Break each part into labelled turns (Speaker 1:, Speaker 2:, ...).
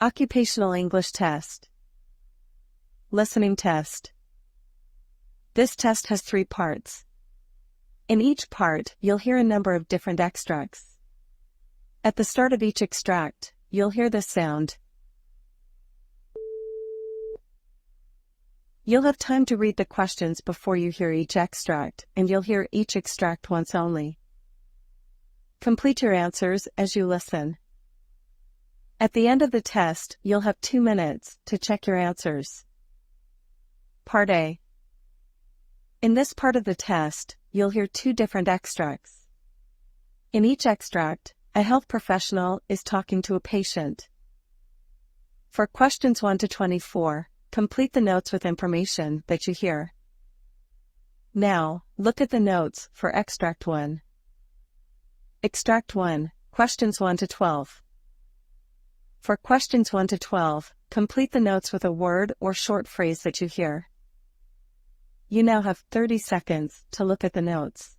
Speaker 1: Occupational English test. Listening test. This test has 3 parts. In each part, you'll hear a number of different extracts. At the start of each extract, you'll hear this sound. You'll have time to read the questions before you hear each extract, and you'll hear each extract once only. Complete your answers as you listen. At the end of the test, you'll have 2 minutes to check your answers. Part A. In this part of the test, you'll hear 2 different extracts. In each extract, a health professional is talking to a patient. For questions 1 to 24, complete the notes with information that you hear. Now, look at the notes for Extract 1. Extract 1, questions 1 to 12. For questions 1 to 12, complete the notes with a word or short phrase that you hear. You now have 30 seconds to look at the notes.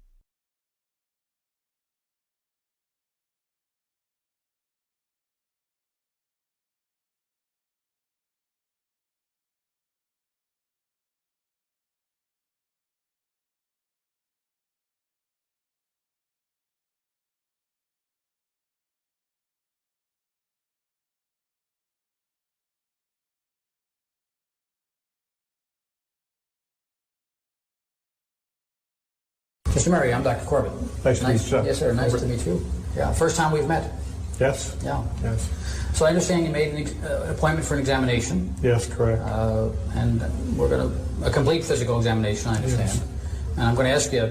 Speaker 2: Mr. Murray, I'm Dr. Corbett.
Speaker 3: Nice to meet you.
Speaker 2: Yes, sir. Nice to meet you. Yeah, first time we've met.
Speaker 3: Yes.
Speaker 2: Yeah.
Speaker 3: Yes.
Speaker 2: So I understand you made an appointment for an examination.
Speaker 3: Yes, correct.
Speaker 2: And we're going to a complete physical examination, I understand. Yes. And I'm going to ask you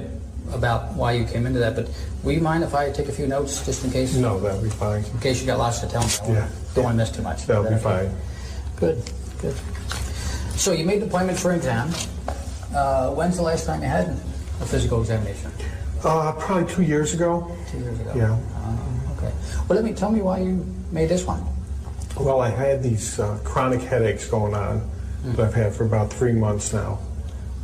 Speaker 2: about why you came into that. But will you mind if I take a few notes just in case?
Speaker 3: No, that'll be fine.
Speaker 2: In case you got lots to tell me.
Speaker 3: Yeah.
Speaker 2: Don't want to miss too much.
Speaker 3: That'll be fine.
Speaker 2: Good. Good. So you made an appointment for an exam. When's the last time you had a physical examination?
Speaker 3: Probably 2 years ago.
Speaker 2: 2 years ago.
Speaker 3: Yeah.
Speaker 2: Okay. Well, tell me why you made this one.
Speaker 3: Well, I had these chronic headaches going on that I've had for about 3 months now,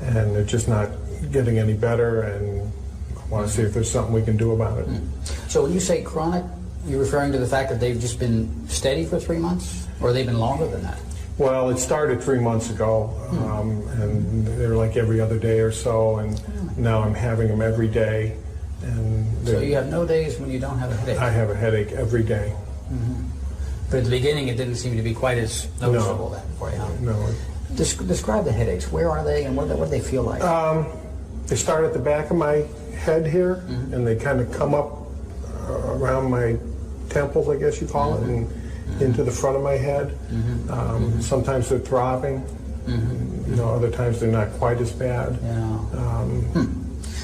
Speaker 3: and they're just not getting any better, and I want to see if there's something we can do about it.
Speaker 2: So when you say chronic, you're referring to the fact that they've just been steady for 3 months, or they've been longer than that?
Speaker 3: Well, it started 3 months ago, and they're like every other day or so, and now I'm having them every day. And
Speaker 2: so you have no days when you don't have a headache?
Speaker 3: I have a headache every day.
Speaker 2: But at the beginning, it didn't seem to be quite as noticeable then for you, huh?
Speaker 3: No.
Speaker 2: Describe the headaches. Where are they, and what do they feel like?
Speaker 3: They start at the back of my head here, and they kind of come up around my temples, I guess you call it, and into the front of my head. Sometimes they're throbbing. Other times they're not quite as bad.
Speaker 2: Yeah.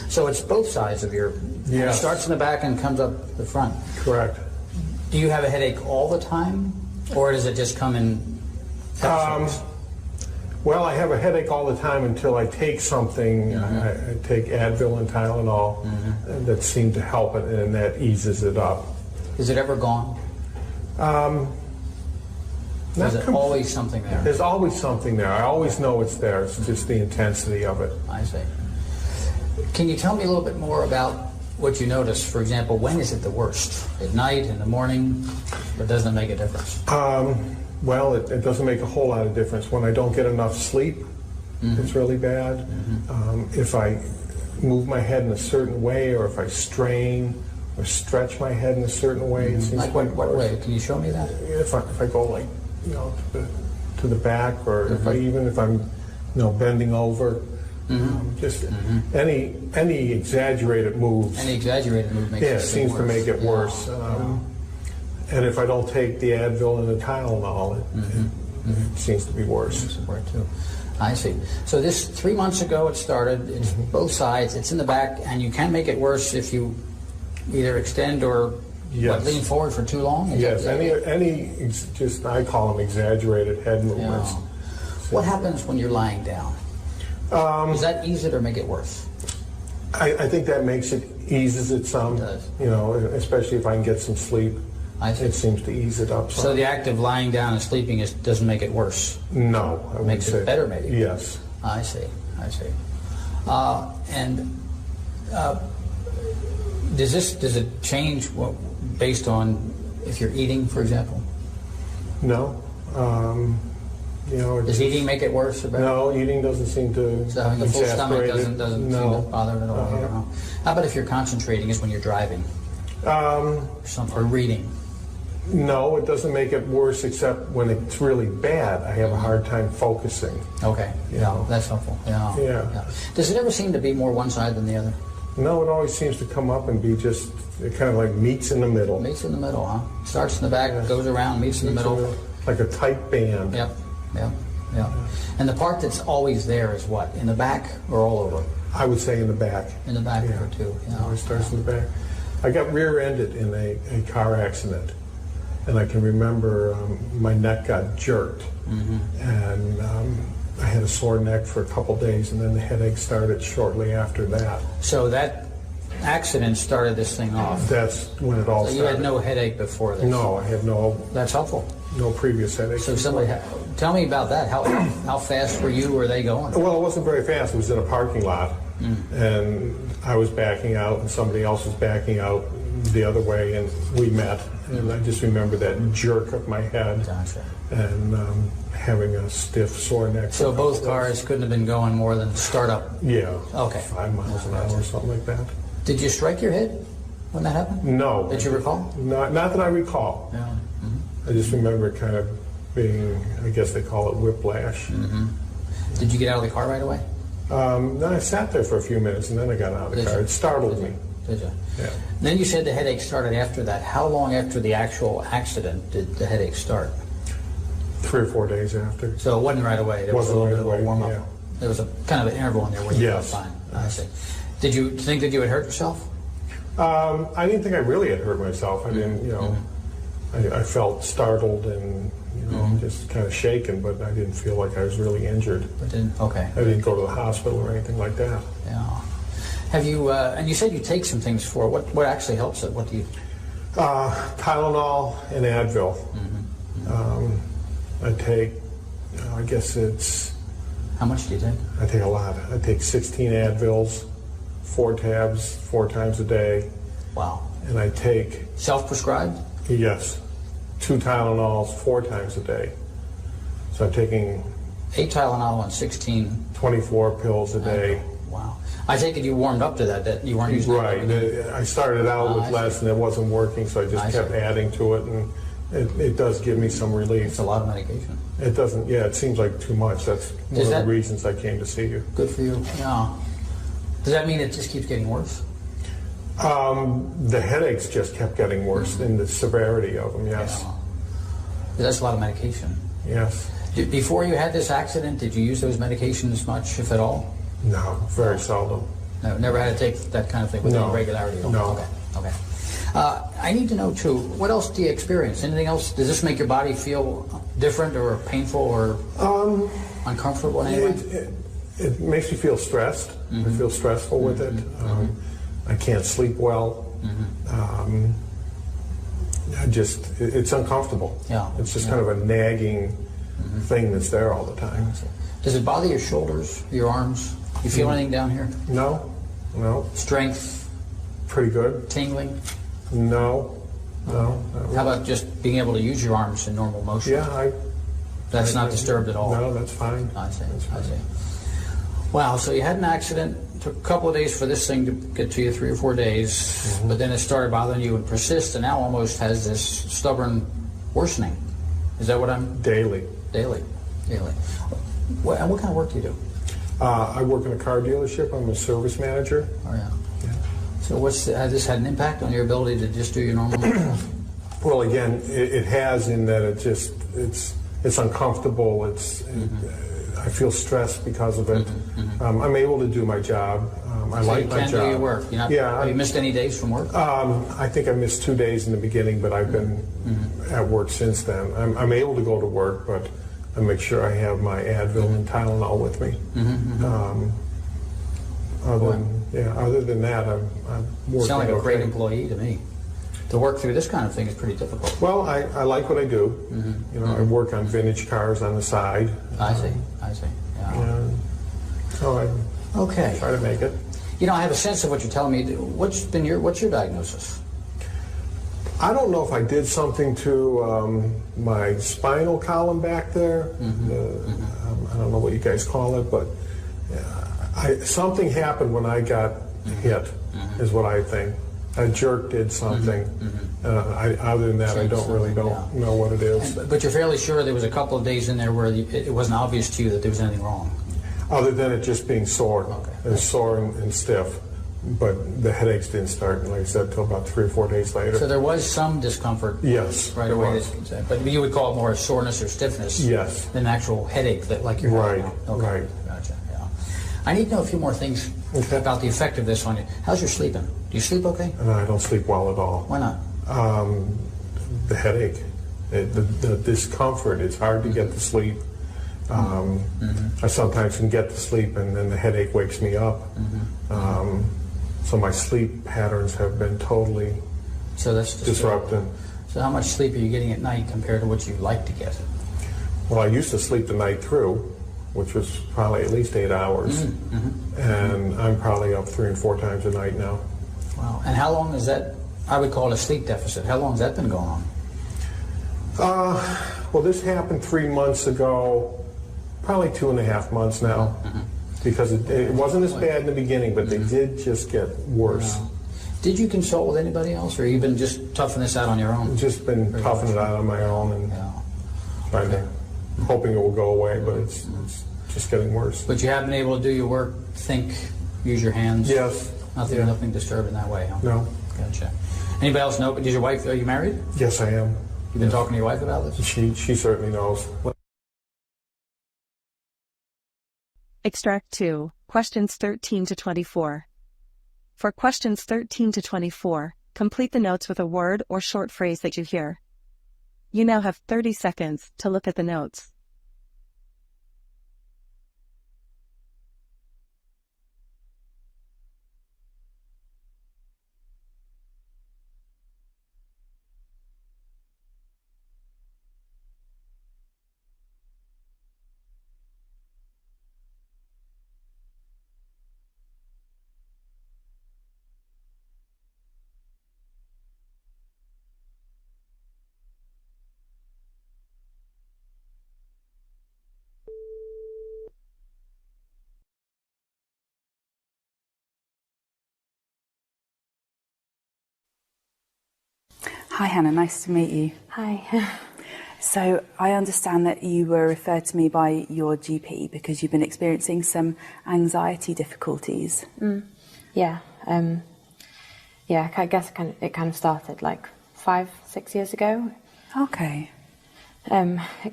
Speaker 2: So it's both sides of your...
Speaker 3: Yes.
Speaker 2: It starts in the back and comes up the front.
Speaker 3: Correct.
Speaker 2: Do you have a headache all the time, or does it just come in episodes?
Speaker 3: Well, I have a headache all the time until I take something. I take Advil and Tylenol that seem to help it, and that eases it up.
Speaker 2: Is it ever gone? Is it always something there?
Speaker 3: There's always something there. I always know it's there. It's just the intensity of it.
Speaker 2: I see. Can you tell me a little bit more about what you notice? For example, when is it the worst? At night, in the morning, or doesn't it make a difference?
Speaker 3: Well, it doesn't make a whole lot of difference. When I don't get enough sleep, it's really bad. If I move my head in a certain way, or if I strain or stretch my head in a certain way, it seems
Speaker 2: like what way? Can you show me that?
Speaker 3: If I go like, to the back, or if I'm bending over, just any exaggerated moves.
Speaker 2: Any exaggerated move makes it
Speaker 3: seems to make it worse. And if I don't take the Advil and the Tylenol, it seems to be worse.
Speaker 2: Too. I see. So this 3 months ago it started. It's both sides. It's in the back, and you can make it worse if you either extend or lean forward for too long.
Speaker 3: Yes. Just I call them exaggerated head movements.
Speaker 2: Yeah. What happens when you're lying down? Does that ease it or make it worse?
Speaker 3: I think that makes it, eases it some.
Speaker 2: It does.
Speaker 3: Especially if I can get some sleep.
Speaker 2: I see.
Speaker 3: It seems to ease it up some.
Speaker 2: So the act of lying down and sleeping doesn't make it worse?
Speaker 3: No. I
Speaker 2: makes it better, maybe?
Speaker 3: Yes.
Speaker 2: I see. Does it change based on if you're eating, for example?
Speaker 3: No. You know,
Speaker 2: Does eating make it worse? Or better?
Speaker 3: no, eating doesn't seem to.
Speaker 2: So having a full stomach
Speaker 3: exacerbate it.
Speaker 2: doesn't
Speaker 3: No.
Speaker 2: seem to bother it at all. You know? How about if you're concentrating? Is when you're driving or reading?
Speaker 3: No, it doesn't make it worse, except when it's really bad, I have a hard time focusing.
Speaker 2: Okay, yeah, that's helpful. Yeah.
Speaker 3: Yeah.
Speaker 2: Does it ever seem to be more one side than the other?
Speaker 3: No, it always seems to come up and be just, it kind of like meets in the middle.
Speaker 2: Meets in the middle, huh? Starts in the back, goes around, meets in the middle.
Speaker 3: Like a tight band.
Speaker 2: Yep. And the part that's always there is what? In the back or all over?
Speaker 3: I would say in the back.
Speaker 2: In the back there too.
Speaker 3: It always starts in the back. I got rear-ended in a car accident. And I can remember my neck got jerked, and I had a sore neck for a couple days, and then the headache started shortly after that.
Speaker 2: So that accident started this thing off.
Speaker 3: That's when it all
Speaker 2: So
Speaker 3: started.
Speaker 2: you had no headache before this?
Speaker 3: No, I had
Speaker 2: That's helpful.
Speaker 3: no previous headache.
Speaker 2: So tell me about that. How fast were you or they going?
Speaker 3: Well, it wasn't very fast. It was in a parking lot, and I was backing out, and somebody else was backing out the other way, and we met. And I just remember that jerk of my head,
Speaker 2: Gotcha.
Speaker 3: and having a stiff, sore neck.
Speaker 2: So both cars couldn't have been going more than startup.
Speaker 3: Yeah.
Speaker 2: Okay.
Speaker 3: 5 miles an hour or something like that.
Speaker 2: Did you strike your head when that happened?
Speaker 3: No.
Speaker 2: Did you recall?
Speaker 3: Not that I recall.
Speaker 2: Yeah.
Speaker 3: I just remember it kind of being, I guess they call it whiplash.
Speaker 2: Did you get out of the car right away?
Speaker 3: Then I sat there for a few minutes, and then I got out of the
Speaker 2: Did
Speaker 3: car.
Speaker 2: you?
Speaker 3: It startled me.
Speaker 2: Did you?
Speaker 3: Yeah.
Speaker 2: Then you said the headache started after that. How long after the actual accident did the headache start?
Speaker 3: 3 or 4 days after.
Speaker 2: So it wasn't right away. There was a
Speaker 3: Wasn't
Speaker 2: little
Speaker 3: right
Speaker 2: bit of a
Speaker 3: away,
Speaker 2: warm up.
Speaker 3: yeah.
Speaker 2: There was a kind of an interval in there where you
Speaker 3: Yes.
Speaker 2: felt fine. I see. Did you think that you had hurt yourself?
Speaker 3: I didn't think I really had hurt myself. I didn't, you know, I felt startled and, you know, just kind of shaken, but I didn't feel like I was really injured.
Speaker 2: But didn't. Okay.
Speaker 3: I didn't go to the hospital or anything like that.
Speaker 2: Yeah. Have you? And you said you take some things for it. What actually helps it? What do you?
Speaker 3: Tylenol and Advil. I take, I guess it's,
Speaker 2: How much do you take?
Speaker 3: I take a lot. I take 16 Advils, 4 tabs, 4 times a day,
Speaker 2: Wow.
Speaker 3: and I take,
Speaker 2: Self-prescribed?
Speaker 3: yes, 2 Tylenols 4 times a day. So I'm taking
Speaker 2: 8 Tylenol and 16.
Speaker 3: 24 pills a day.
Speaker 2: Wow. I take it you warmed up to that you weren't using
Speaker 3: Right. I started out
Speaker 2: I
Speaker 3: with
Speaker 2: see.
Speaker 3: less and it wasn't working, so I just
Speaker 2: I
Speaker 3: kept
Speaker 2: see.
Speaker 3: adding to it, and it does give me some relief.
Speaker 2: It's a lot of medication.
Speaker 3: It doesn't, yeah, it seems like too much. That's one
Speaker 2: Does
Speaker 3: of
Speaker 2: that-
Speaker 3: the reasons I came to see you.
Speaker 2: Good for you. Yeah. Does that mean it just keeps getting worse?
Speaker 3: The headaches just kept getting worse, and the severity of them, yes.
Speaker 2: Yeah. That's a lot of medication.
Speaker 3: Yes.
Speaker 2: Before you had this accident, did you use those medications much, if at all?
Speaker 3: No, very seldom.
Speaker 2: No, never had to take that kind of thing with
Speaker 3: No.
Speaker 2: any regularity?
Speaker 3: No.
Speaker 2: Okay. I need to know, too, what else do you experience? Anything else? Does this make your body feel different or painful or uncomfortable in any way?
Speaker 3: It makes me feel stressed. I feel stressful with it. I can't sleep well. It's uncomfortable.
Speaker 2: Yeah.
Speaker 3: It's just kind of a nagging thing that's there all the time.
Speaker 2: Does it bother your shoulders, your arms? You feel anything down here?
Speaker 3: No,
Speaker 2: Strength,
Speaker 3: pretty good.
Speaker 2: tingling?
Speaker 3: No. Not really.
Speaker 2: How about just being able to use your arms in normal motion?
Speaker 3: Yeah,
Speaker 2: That's not disturbed at all?
Speaker 3: No, that's fine.
Speaker 2: I see.
Speaker 3: That's fine.
Speaker 2: I see. Wow, so you had an accident. Took a couple of days for this thing to get to you, 3 or 4 days, but then it started bothering you and persist, and now almost has this stubborn worsening. Is that what I'm?
Speaker 3: Daily.
Speaker 2: Daily. What kind of work do you do?
Speaker 3: I work in a car dealership. I'm a service manager.
Speaker 2: Oh yeah. So has this had an impact on your ability to just do your normal?
Speaker 3: Well, again, it has in that it's uncomfortable. I feel stressed because of it. I'm able to do my job. I
Speaker 2: So
Speaker 3: like
Speaker 2: you
Speaker 3: my
Speaker 2: can
Speaker 3: job.
Speaker 2: do your work. Have you missed any days from work?
Speaker 3: I think I missed 2 days in the beginning, but I've been at work since then. I'm able to go to work, but I make sure I have my Advil and Tylenol with me. Other than that, I'm
Speaker 2: You
Speaker 3: working.
Speaker 2: sound like a
Speaker 3: okay.
Speaker 2: great employee to me. To work through this kind of thing is pretty difficult.
Speaker 3: Well, I like what I do. I work on vintage cars on the side.
Speaker 2: I see. Yeah.
Speaker 3: And so I
Speaker 2: Okay.
Speaker 3: try to make it.
Speaker 2: I have a sense of what you're telling me. What's your diagnosis?
Speaker 3: I don't know if I did something to my spinal column back there. I don't know what you guys call it, but something happened when I got hit, is what I think. A jerk did something. Other than that, I don't know what it is.
Speaker 2: But you're fairly sure there was a couple of days in there where it wasn't obvious to you that there was anything wrong?
Speaker 3: Other than it just being sore.
Speaker 2: Okay.
Speaker 3: It was sore and stiff. But the headaches didn't start, like I said, until about 3 or 4 days later.
Speaker 2: So there was some discomfort
Speaker 3: Yes,
Speaker 2: right
Speaker 3: there
Speaker 2: away.
Speaker 3: was.
Speaker 2: But you would call it more soreness or stiffness
Speaker 3: Yes.
Speaker 2: than actual headache that like you're
Speaker 3: Right,
Speaker 2: having now. Okay.
Speaker 3: right.
Speaker 2: Gotcha, yeah. I need to know a few more things about the effect of this on you. How's your sleeping? Do you sleep okay?
Speaker 3: And I don't sleep well at all.
Speaker 2: Why not?
Speaker 3: The headache, the discomfort, it's hard to get to sleep. I sometimes can get to sleep and then the headache wakes me up. So my sleep patterns have been totally disrupted.
Speaker 2: So how much sleep are you getting at night compared to what you like to get?
Speaker 3: Well, I used to sleep the night through, which was probably at least 8 hours. And I'm probably up 3 and 4 times a night now.
Speaker 2: Wow. And how long is that? I would call it a sleep deficit. How long has that been going on?
Speaker 3: Well, this happened 3 months ago, probably 2.5 months now. Because it wasn't as bad in the beginning, but they did just get worse.
Speaker 2: Wow. Did you consult with anybody else, or you been just toughing this out on your own?
Speaker 3: Just been toughing it out on my own and trying to, hoping it will go away, but it's just getting worse.
Speaker 2: But you have been able to do your work, think, use your hands?
Speaker 3: Yes.
Speaker 2: Nothing disturbed in that way, huh?
Speaker 3: No.
Speaker 2: Gotcha. Anybody else know? Does your wife, are you married?
Speaker 3: Yes, I am.
Speaker 2: You've been talking to your wife about this?
Speaker 3: She certainly knows.
Speaker 1: Extract 2, questions 13 to 24. For questions 13 to 24, complete the notes with a word or short phrase that you hear. You now have 30 seconds to look at the notes.
Speaker 4: Hi Hannah, nice to meet you.
Speaker 5: Hi.
Speaker 4: So I understand that you were referred to me by your GP because you've been experiencing some anxiety difficulties.
Speaker 5: Yeah. I guess it kind of started like 5-6 years ago.
Speaker 4: Okay.
Speaker 5: It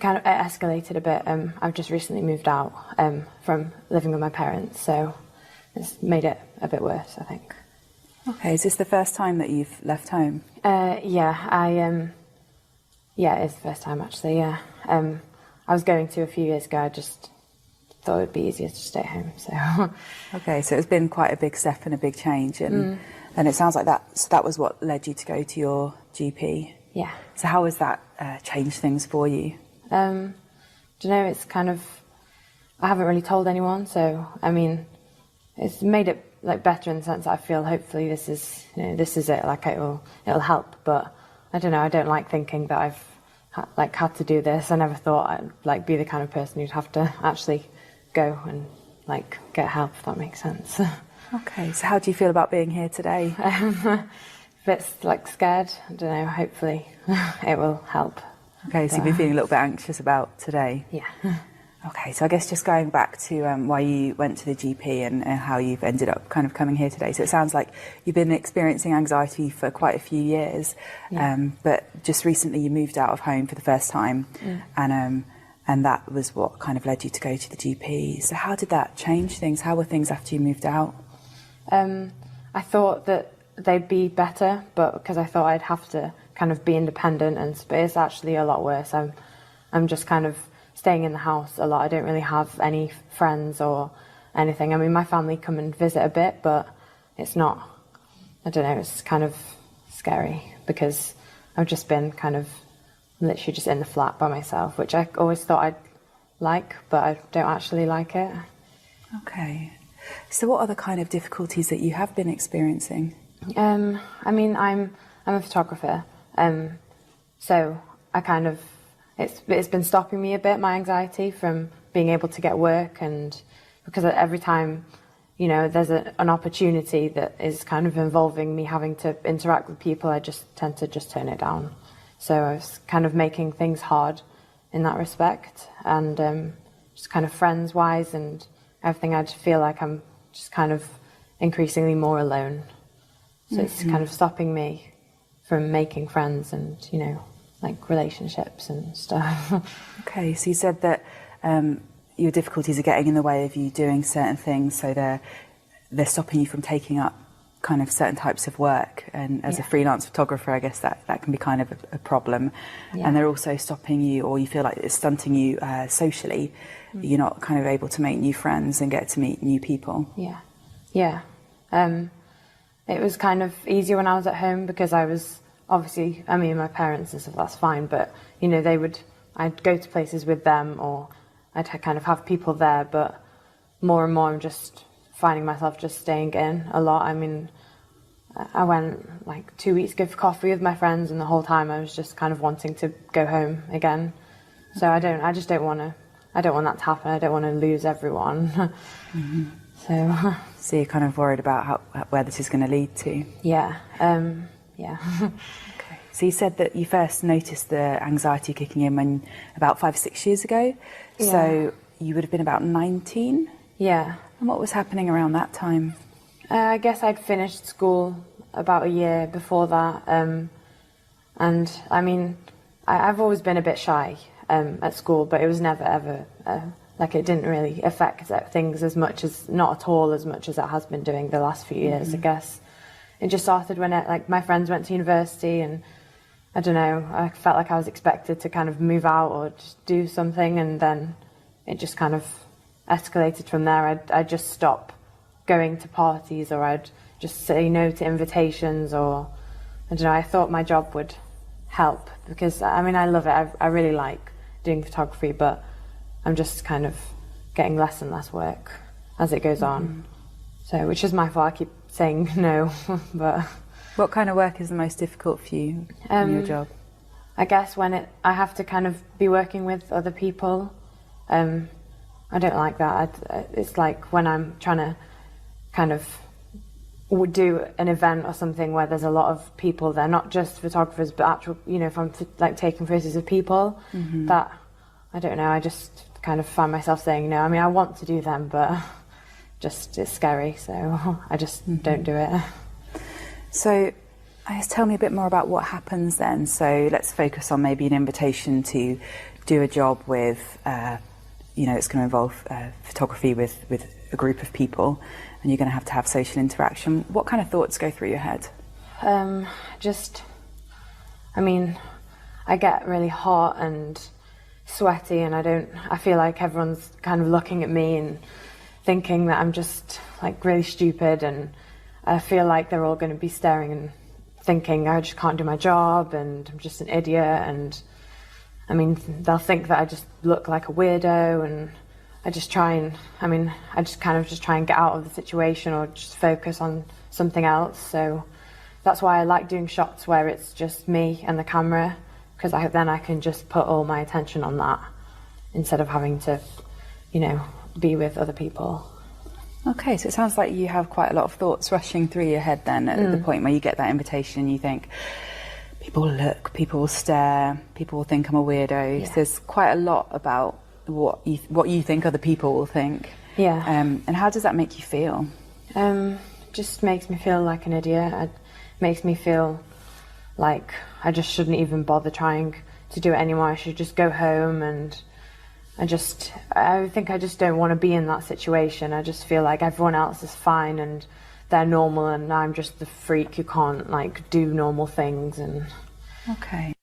Speaker 5: escalated a bit. I've just recently moved out from living with my parents, so it's made it a bit worse, I think.
Speaker 4: Okay, is this the first time that you've left home?
Speaker 5: Yeah, it's the first time actually, yeah. I was going to a few years ago, I just thought it would be easier to stay at home, so.
Speaker 4: Okay, so it's been quite a big step and a big change, and it sounds like that was what led you to go to your GP.
Speaker 5: Yeah.
Speaker 4: So how has that changed things for you?
Speaker 5: Do you know, it's kind of, I haven't really told anyone, so, I mean, it's made it like better in the sense that I feel hopefully this is it, like it'll help, but I don't know, I don't like thinking that I've had to do this. I never thought I'd like be the kind of person who'd have to actually go and like get help, if that makes sense.
Speaker 4: Okay, so how do you feel about being here today?
Speaker 5: A bit like scared, I don't know, hopefully it will help.
Speaker 4: Okay, so you've been feeling a little bit anxious about today?
Speaker 5: Yeah.
Speaker 4: Okay, so I guess just going back to why you went to the GP and how you've ended up kind of coming here today. So it sounds like you've been experiencing anxiety for quite a few years, but just recently you moved out of home for the first time, and that was what kind of led you to go to the GP. So how did that change things? How were things after you moved out?
Speaker 5: I thought that they'd be better, but because I thought I'd have to kind of be independent, but it's actually a lot worse. I'm just kind of staying in the house a lot. I don't really have any friends or anything. I mean, my family come and visit a bit, but it's not, I don't know, it's kind of scary because I've just been kind of literally just in the flat by myself, which I always thought I'd like, but I don't actually like it.
Speaker 4: Okay. So what are the kind of difficulties that you have been experiencing?
Speaker 5: I mean, I'm a photographer, So I kind of, it's been stopping me a bit, my anxiety, from being able to get work, and because every time, you know, there's an opportunity that is kind of involving me having to interact with people, I just tend to just turn it down. So I was kind of making things hard in that respect, and just kind of friends-wise and everything, I just feel like I'm just kind of increasingly more alone. So it's kind of stopping me from making friends and, you know, like relationships and stuff.
Speaker 4: Okay, so you said that your difficulties are getting in the way of you doing certain things, so they're stopping you from taking up kind of certain types of work, and as a freelance photographer, I guess that can be kind of a problem. And they're also stopping you, or you feel like it's stunting you socially. You're not kind of able to make new friends and get to meet new people.
Speaker 5: Yeah. It was kind of easier when I was at home, because I was obviously, I mean, my parents and stuff, that's fine, but, you know, I'd go to places with them, or I'd kind of have people there, but more and more I'm just finding myself just staying in a lot. I mean, I went like 2 weeks ago for coffee with my friends, and the whole time I was just kind of wanting to go home again. So I don't want that to happen. I don't want to lose everyone.
Speaker 4: So you're kind of worried about where this is going to lead to?
Speaker 5: Yeah.
Speaker 4: Okay. So you said that you first noticed the anxiety kicking in when about 5 or 6 years ago.
Speaker 5: Yeah.
Speaker 4: So you would have been about 19?
Speaker 5: Yeah.
Speaker 4: And what was happening around that time?
Speaker 5: I guess I'd finished school about a year before that. And I mean, I've always been a bit shy at school, but it was never ever, like, it didn't really affect things as much as, not at all as much as it has been doing the last few years, I guess. It just started when like my friends went to university, and I don't know, I felt like I was expected to kind of move out or just do something, and then it just kind of escalated from there. I'd just stop going to parties, or I'd just say no to invitations, or I don't know, I thought my job would help, because I mean, I love it. I really like doing photography, but I'm just kind of getting less and less work as it goes on. So, which is my fault, I keep saying no, but...
Speaker 4: What kind of work is the most difficult for you in your job?
Speaker 5: I guess when I have to kind of be working with other people. I don't like that. It's like when I'm trying to kind of do an event or something where there's a lot of people there, not just photographers, but actual, you know, if I'm like taking photos of people, that, I don't know, I just kind of find myself saying no. I mean, I want to do them, but just it's scary, so I just don't do it.
Speaker 4: So I guess tell me a bit more about what happens then. So let's focus on maybe an invitation to do a job with, you know, it's going to involve photography with a group of people, and you're going to have social interaction. What kind of thoughts go through your head?
Speaker 5: I mean, I get really hot and sweaty, and I feel like everyone's kind of looking at me and thinking that I'm just like really stupid, and I feel like they're all going to be staring and thinking I just can't do my job and I'm just an idiot, and I mean, they'll think that I just look like a weirdo, and I just kind of just try and get out of the situation or just focus on something else. So that's why I like doing shots where it's just me and the camera, because then I can just put all my attention on that instead of having to, you know, be with other people.
Speaker 4: Okay, so it sounds like you have quite a lot of thoughts rushing through your head then at the point where you get that invitation and you think, people will look, people will stare, people will think I'm a weirdo. So there's quite a lot about what you think other people will think.
Speaker 5: Yeah.
Speaker 4: And how does that make you feel?
Speaker 5: Just makes me feel like an idiot. It makes me feel like I just shouldn't even bother trying to do it anymore. I should just go home, and I think I just don't want to be in that situation. I just feel like everyone else is fine and they're normal, and I'm just the freak who can't like do normal things. And
Speaker 4: okay.